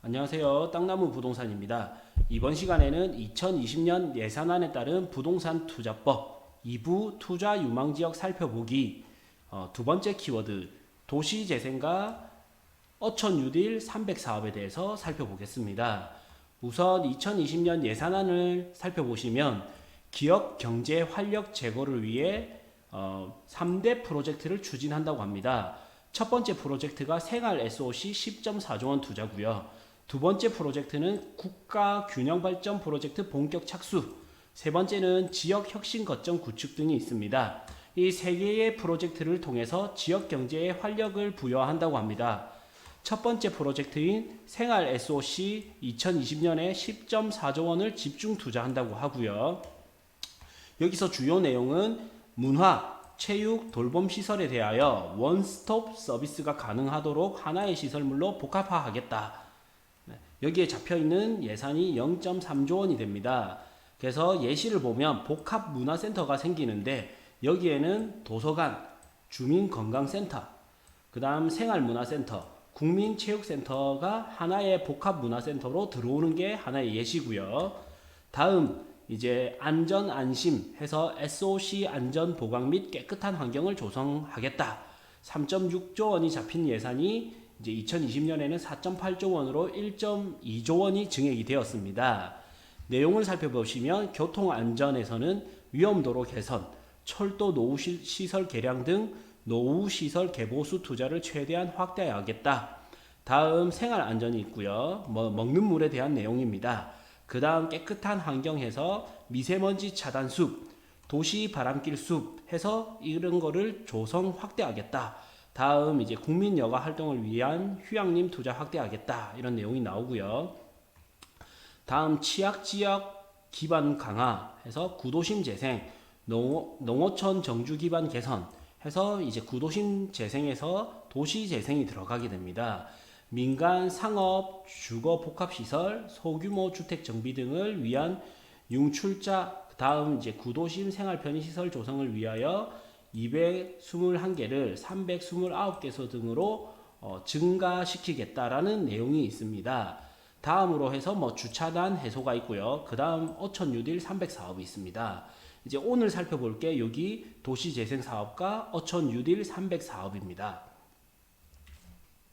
안녕하세요. 땅나무 부동산입니다. 이번 시간에는 2020년 예산안에 따른 부동산 투자법 2부 투자 유망지역 살펴보기 두 번째 키워드 도시재생과 어촌 뉴딜 300사업에 대해서 살펴보겠습니다. 우선 2020년 예산안을 살펴보시면 기업 경제 활력 제고를 위해 3대 프로젝트를 추진한다고 합니다. 첫 번째 프로젝트가 생활 SOC 10.4조 원 투자고요. 두 번째 프로젝트는 국가 균형 발전 프로젝트 본격 착수. 세 번째는 지역 혁신 거점 구축 등이 있습니다. 이 세 개의 프로젝트를 통해서 지역 경제에 활력을 부여한다고 합니다. 첫 번째 프로젝트인 생활 SOC 2020년에 10.4조 원을 집중 투자한다고 하고요. 여기서 주요 내용은 문화, 체육, 돌봄 시설에 대하여 원스톱 서비스가 가능하도록 하나의 시설물로 복합화하겠다. 여기에 잡혀있는 예산이 0.3조 원이 됩니다. 그래서 예시를 보면 복합문화센터가 생기는데 여기에는 도서관, 주민건강센터, 그 다음 생활문화센터, 국민체육센터가 하나의 복합문화센터로 들어오는 게 하나의 예시고요. 다음 이제 안전 안심 해서 SOC 안전 보강 및 깨끗한 환경을 조성하겠다. 3.6조 원이 잡힌 예산이 이제 2020년에는 4.8조 원으로 1.2조 원이 증액이 되었습니다. 내용을 살펴보시면 교통안전에서는 위험도로 개선, 철도 노후 시설 개량 등 노후 시설 개보수 투자를 최대한 확대하겠다. 다음 생활안전이 있고요. 먹는 물에 대한 내용입니다. 그 다음 깨끗한 환경에서 미세먼지 차단 숲, 도시 바람길 숲 해서 이런 거를 조성 확대하겠다. 다음 이제 국민 여가 활동을 위한 휴양림 투자 확대하겠다. 이런 내용이 나오고요. 다음 취약 지역 기반 강화 해서 구도심 재생, 농어촌 정주 기반 개선 해서 이제 구도심 재생에서 도시 재생이 들어가게 됩니다. 민간 상업, 주거 복합시설, 소규모 주택 정비 등을 위한 융출자, 다음 이제 구도심 생활 편의시설 조성을 위하여 221개를 329개소 등으로 증가시키겠다라는 내용이 있습니다. 다음으로 해서 주차단 해소가 있고요. 그 다음 어촌 뉴딜 300사업이 있습니다. 이제 오늘 살펴볼 게 여기 도시재생사업과 어촌 뉴딜 300사업입니다.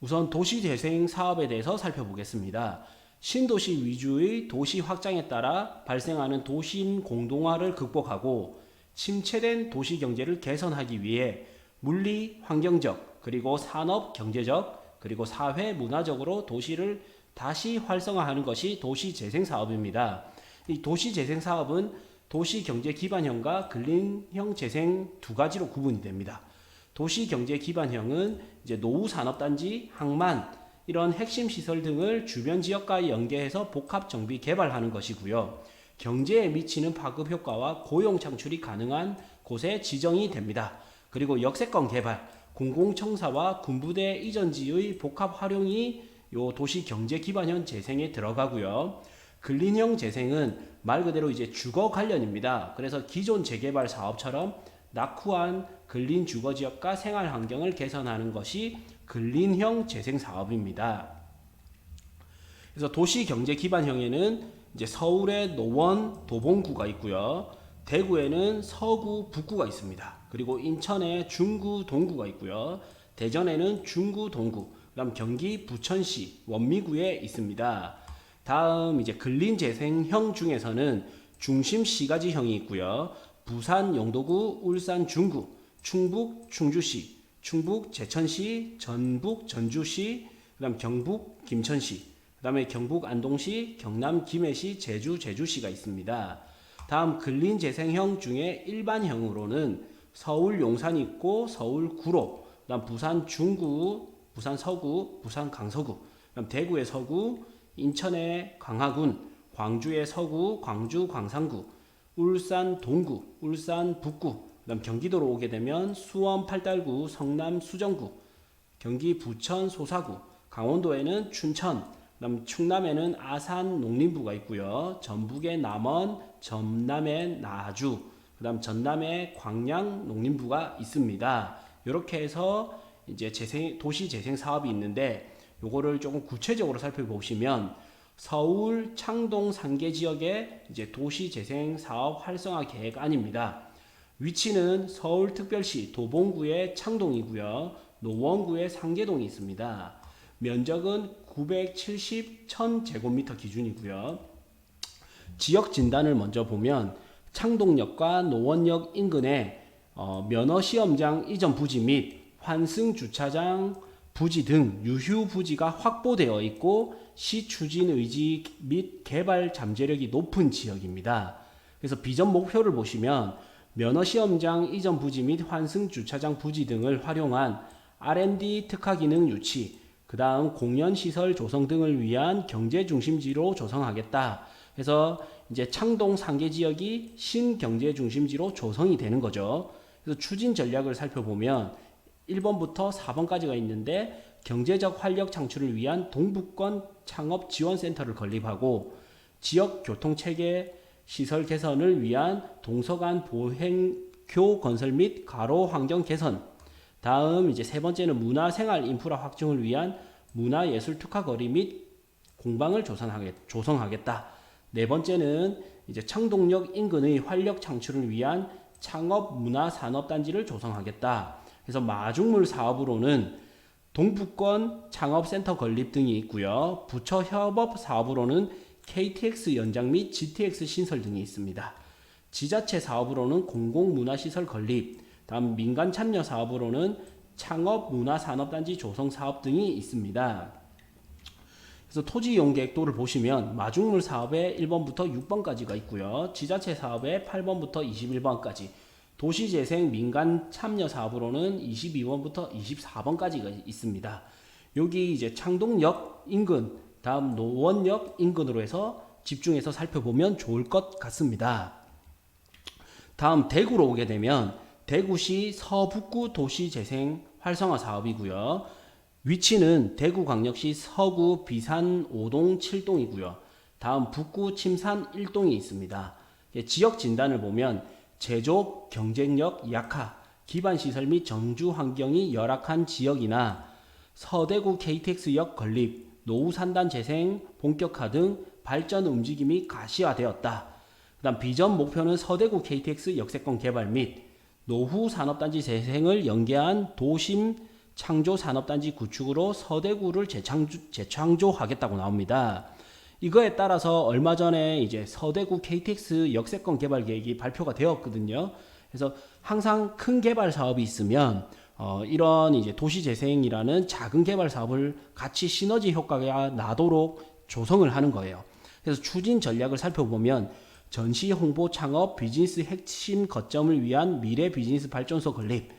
우선 도시재생 사업에 대해서 살펴보겠습니다. 신도시 위주의 도시 확장에 따라 발생하는 도심 공동화를 극복하고 침체된 도시 경제를 개선하기 위해 물리, 환경적, 그리고 산업, 경제적, 그리고 사회, 문화적으로 도시를 다시 활성화하는 것이 도시재생 사업입니다. 이 도시재생 사업은 도시경제 기반형과 근린형 재생 두 가지로 구분이 됩니다. 도시경제 기반형은 이제 노후산업단지, 항만 이런 핵심 시설 등을 주변 지역과 연계해서 복합 정비 개발하는 것이고요. 경제에 미치는 파급 효과와 고용 창출이 가능한 곳에 지정이 됩니다. 그리고 역세권 개발, 공공청사와 군부대 이전지의 복합 활용이 요 도시경제 기반형 재생에 들어가고요. 근린형 재생은 말 그대로 이제 주거 관련입니다. 그래서 기존 재개발 사업처럼 낙후한 근린 주거 지역과 생활 환경을 개선하는 것이 근린형 재생 사업입니다. 그래서 도시 경제 기반형에는 이제 서울에 노원, 도봉구가 있고요. 대구에는 서구, 북구가 있습니다. 그리고 인천에 중구, 동구가 있고요. 대전에는 중구, 동구, 그다음 경기 부천시, 원미구에 있습니다. 다음 이제 근린재생형 중에서는 중심 시가지형이 있고요. 부산 영도구, 울산 중구, 충북 충주시, 충북 제천시, 전북 전주시, 그다음 경북 김천시, 그다음에 경북 안동시, 경남 김해시, 제주 제주시가 있습니다. 다음 근린재생형 중에 일반형으로는 서울 용산이 있고 서울 구로, 그다음 부산 중구, 부산 서구, 부산 강서구, 그다음 대구의 서구, 인천의 광화군, 광주의 서구, 광주 광산구, 울산 동구, 울산 북구, 그다음 경기도로 오게 되면 수원 팔달구, 성남 수정구, 경기 부천 소사구, 강원도에는 춘천, 그다음 충남에는 아산 농림부가 있고요. 전북의 남원, 전남의 나주, 그다음 전남의 광양 농림부가 있습니다. 이렇게 해서 이제 도시 재생 사업이 있는데 요거를 조금 구체적으로 살펴보시면 서울 창동 상계 지역의 이제 도시재생 사업 활성화 계획안입니다. 위치는 서울특별시 도봉구의 창동이고요. 노원구의 상계동이 있습니다. 면적은 970 1000제곱미터 기준이고요. 지역 진단을 먼저 보면 창동역과 노원역 인근에 면허시험장 이전 부지 및 환승 주차장 부지 등 유휴 부지가 확보되어 있고 시 추진 의지 및 개발 잠재력이 높은 지역입니다. 그래서 비전 목표를 보시면 면허시험장 이전 부지 및 환승 주차장 부지 등을 활용한 R&D 특화 기능 유치, 그 다음 공연시설 조성 등을 위한 경제중심지로 조성하겠다. 그래서 이제 창동 상계 지역이 신경제중심지로 조성이 되는 거죠. 그래서 추진 전략을 살펴보면 1번부터 4번까지가 있는데 경제적 활력 창출을 위한 동북권 창업 지원센터를 건립하고 지역 교통체계 시설 개선을 위한 동서간 보행교 건설 및 가로 환경 개선. 다음 이제 세 번째는 문화생활 인프라 확충을 위한 문화예술 특화 거리 및 공방을 조성하겠다. 네 번째는 이제 창동역 인근의 활력 창출을 위한 창업 문화산업단지를 조성하겠다. 그래서 마중물 사업으로는 동북권 창업센터 건립 등이 있고요. 부처 협업 사업으로는 KTX 연장 및 GTX 신설 등이 있습니다. 지자체 사업으로는 공공문화시설 건립, 다음 민간 참여 사업으로는 창업문화산업단지 조성 사업 등이 있습니다. 그래서 토지 이용 계획도를 보시면 마중물 사업에 1번부터 6번까지가 있고요. 지자체 사업에 8번부터 21번까지, 도시재생 민간 참여 사업으로는 22번부터 24번까지가 있습니다. 여기 이제 창동역 인근, 다음 노원역 인근으로 해서 집중해서 살펴보면 좋을 것 같습니다. 다음 대구로 오게 되면 대구시 서북구 도시재생 활성화 사업이고요. 위치는 대구광역시 서구 비산 5동 7동이고요. 다음 북구 침산 1동이 있습니다. 지역 진단을 보면 제조 경쟁력 약화, 기반시설 및 정주 환경이 열악한 지역이나 서대구 KTX역 건립, 노후산단 재생 본격화 등 발전 움직임이 가시화되었다. 그 다음 비전 목표는 서대구 KTX 역세권 개발 및 노후 산업단지 재생을 연계한 도심 창조 산업단지 구축으로 서대구를 재창조하겠다고 나옵니다. 이거에 따라서 얼마 전에 이제 서대구 KTX 역세권 개발 계획이 발표가 되었거든요. 그래서 항상 큰 개발 사업이 있으면 이런 이제 도시재생이라는 작은 개발 사업을 같이 시너지 효과가 나도록 조성을 하는 거예요. 그래서 추진 전략을 살펴보면 전시 홍보 창업 비즈니스 핵심 거점을 위한 미래 비즈니스 발전소 건립,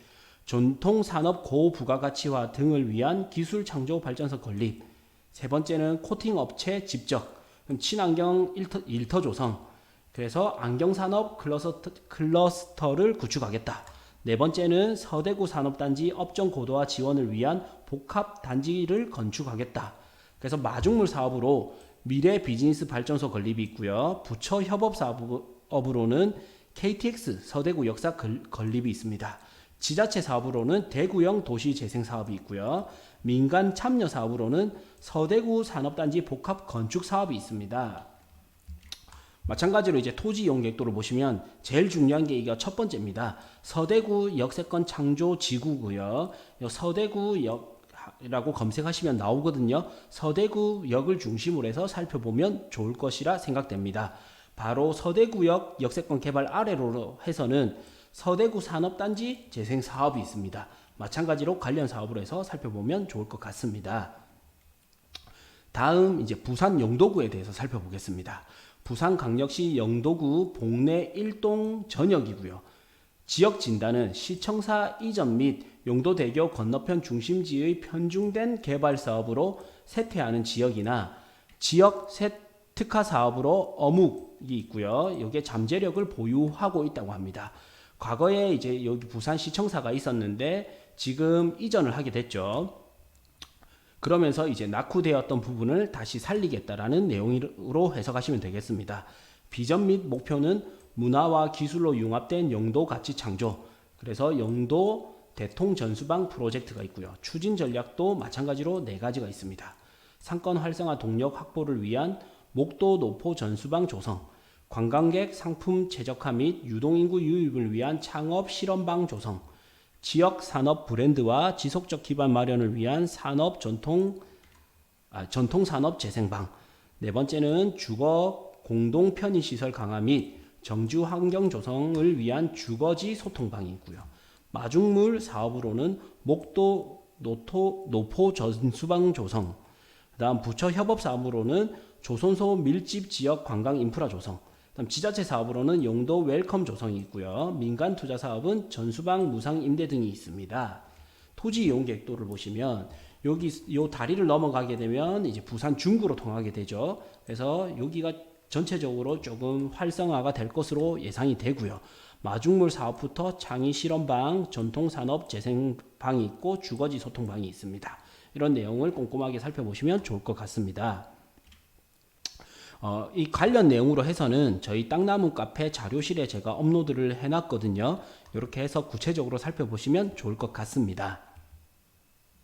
전통 산업 고부가가치화 등을 위한 기술 창조 발전소 건립, 세 번째는 코팅 업체 집적, 친환경 일터 조성, 그래서 안경산업 클러스터를 구축하겠다. 네 번째는 서대구 산업단지 업종 고도화 지원을 위한 복합단지를 건축하겠다. 그래서 마중물 사업으로 미래 비즈니스 발전소 건립이 있고요. 부처 협업 사업으로는 KTX 서대구 역사 건립이 있습니다. 지자체 사업으로는 대구형 도시재생 사업이 있고요. 민간 참여 사업으로는 서대구 산업단지 복합 건축 사업이 있습니다. 마찬가지로 이제 토지 이용 계획도를 보시면 제일 중요한 게 이게 첫 번째입니다. 서대구 역세권 창조 지구고요. 서대구역이라고 검색하시면 나오거든요. 서대구역을 중심으로 해서 살펴보면 좋을 것이라 생각됩니다. 바로 서대구역 역세권 개발 아래로 해서는 서대구 산업단지 재생 사업이 있습니다. 마찬가지로 관련 사업으로 해서 살펴보면 좋을 것 같습니다. 다음 이제 부산 영도구에 대해서 살펴보겠습니다. 부산광역시 영도구 봉내 1동 전역이고요. 지역 진단은 시청사 이전 및 용도대교 건너편 중심지의 편중된 개발 사업으로 쇠퇴하는 지역이나 지역 특화 사업으로 어묵이 있고요. 여기에 잠재력을 보유하고 있다고 합니다. 과거에 이제 여기 부산 시청사가 있었는데 지금 이전을 하게 됐죠. 그러면서 이제 낙후되었던 부분을 다시 살리겠다라는 내용으로 해석하시면 되겠습니다. 비전 및 목표는 문화와 기술로 융합된 영도 가치 창조. 그래서 영도 대통 전수방 프로젝트가 있고요. 추진 전략도 마찬가지로 4가지가 있습니다. 상권 활성화 동력 확보를 위한 목도 노포 전수방 조성, 관광객 상품 최적화 및 유동인구 유입을 위한 창업 실험방 조성, 지역 산업 브랜드와 지속적 기반 마련을 위한 전통 산업 재생방. 네 번째는 주거 공동 편의 시설 강화 및 정주 환경 조성을 위한 주거지 소통방이 있고요. 마중물 사업으로는 목도 노포 전수방 조성, 그다음 부처 협업 사업으로는 조선소 밀집 지역 관광 인프라 조성, 그다음 지자체 사업으로는 용도 웰컴 조성이 있고요. 민간 투자 사업은 전수방 무상 임대 등이 있습니다. 토지 이용 계획도를 보시면 여기 요 다리를 넘어가게 되면 이제 부산 중구로 통하게 되죠. 그래서 여기가 전체적으로 조금 활성화가 될 것으로 예상이 되고요. 마중물 사업부터 창의 실험방, 전통산업 재생방이 있고 주거지 소통방이 있습니다. 이런 내용을 꼼꼼하게 살펴보시면 좋을 것 같습니다. 이 관련 내용으로 해서는 저희 땅나무 카페 자료실에 제가 업로드를 해놨거든요. 이렇게 해서 구체적으로 살펴보시면 좋을 것 같습니다.